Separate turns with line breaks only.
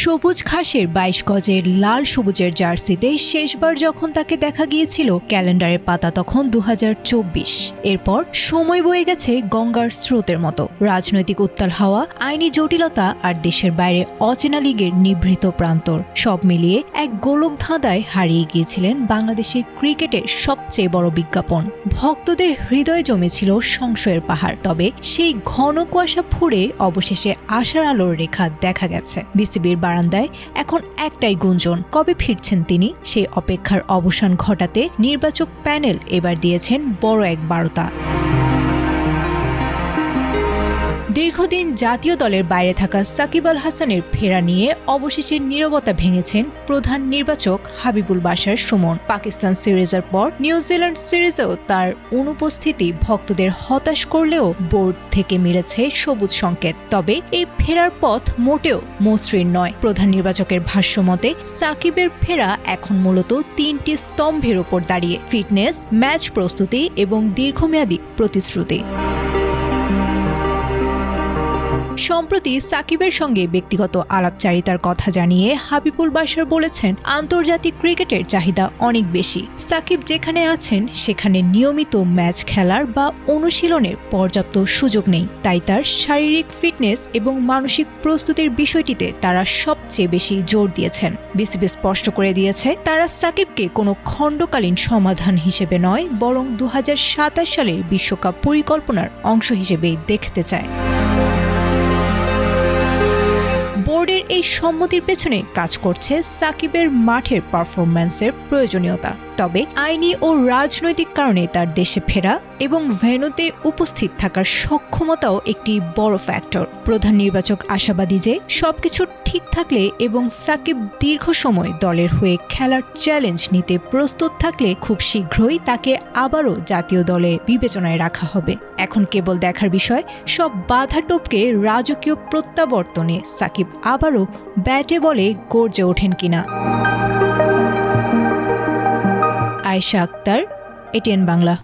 সবুজ ঘাসের ২২ গজের লাল সবুজের জার্সিতে শেষবার যখন তাকে দেখা গিয়েছিল ক্যালেন্ডারের পাতা তখন ২০২৪। এরপর সময় বয়ে গেছে গঙ্গার স্রোতের মতো। রাজনৈতিক উত্তাল হাওয়া, আইনি জটিলতা আর দেশের বাইরে অচেনা লিগের নিভৃত প্রান্তর সব মিলিয়ে এক গোলক ধাঁধায় হারিয়ে গিয়েছিলেন বাংলাদেশের ক্রিকেটের সবচেয়ে বড় বিজ্ঞাপন। ভক্তদের হৃদয়ে জমেছিল সংশয়ের পাহাড়। তবে সেই ঘন কুয়াশা ফুঁড়ে অবশেষে আশার আলোর রেখা দেখা গেছে। বিসিবির বারান্দায় এখন একটাই গুঞ্জন, কবে ফিরছেন তিনি? সেই অপেক্ষার অবসান ঘটাতে নির্বাচক প্যানেল এবার দিয়েছেন বড় এক বার্তা। দীর্ঘদিন জাতীয় দলের বাইরে থাকা সাকিব আল হাসানের ফেরা নিয়ে অবশেষে নীরবতা ভেঙেছেন প্রধান নির্বাচক হাবিবুল বাশার সুমন। পাকিস্তান সিরিজের পর নিউজিল্যান্ড সিরিজেও তার অনুপস্থিতি ভক্তদের হতাশ করলেও বোর্ড থেকে মিলেছে সবুজ সংকেত। তবে এই ফেরার পথ মোটেও মসৃণ নয়। প্রধান নির্বাচকের ভাষ্যমতে সাকিবের ফেরা এখন মূলত ৩টি স্তম্ভের ওপর দাঁড়িয়ে: ফিটনেস, ম্যাচ প্রস্তুতি এবং দীর্ঘমেয়াদী প্রতিশ্রুতি। সম্প্রতি সাকিবের সঙ্গে ব্যক্তিগত আলাপচারিতার কথা জানিয়ে হাবিবুল বাশার বলেছেন, আন্তর্জাতিক ক্রিকেটের চাহিদা অনেক বেশি। সাকিব যেখানে আছেন সেখানে নিয়মিত ম্যাচ খেলার বা অনুশীলনের পর্যাপ্ত সুযোগ নেই। তাই তার শারীরিক ফিটনেস এবং মানসিক প্রস্তুতির বিষয়টিতে তারা সবচেয়ে বেশি জোর দিয়েছেন। বিসিবি স্পষ্ট করে দিয়েছে, তারা সাকিবকে কোনো খণ্ডকালীন সমাধান হিসেবে নয়, বরং ২০২৭ সালের বিশ্বকাপ পরিকল্পনার অংশ হিসেবেই দেখতে চায়। বোর্ডের এই সম্মতির পেছনে কাজ করছে সাকিবের মাঠের পারফরম্যান্সের প্রয়োজনীয়তা। তবে আইনি ও রাজনৈতিক কারণে তার দেশে ফেরা এবং ভেন্যুতে উপস্থিত থাকার সক্ষমতাও একটি বড় ফ্যাক্টর। প্রধান নির্বাচক আশাবাদী যে সবকিছু ঠিক থাকলে এবং সাকিব দীর্ঘ সময় দলের হয়ে খেলার চ্যালেঞ্জ নিতে প্রস্তুত থাকলে খুব শীঘ্রই তাকে আবারও জাতীয় দলে বিবেচনায় রাখা হবে। এখন কেবল দেখার বিষয়, সব বাধা টপকে রাজকীয় প্রত্যাবর্তনে সাকিব আবারও ব্যাটে বলে গর্জে ওঠেন কিনা। আয়েশা আক্তার, এটিএন বাংলা।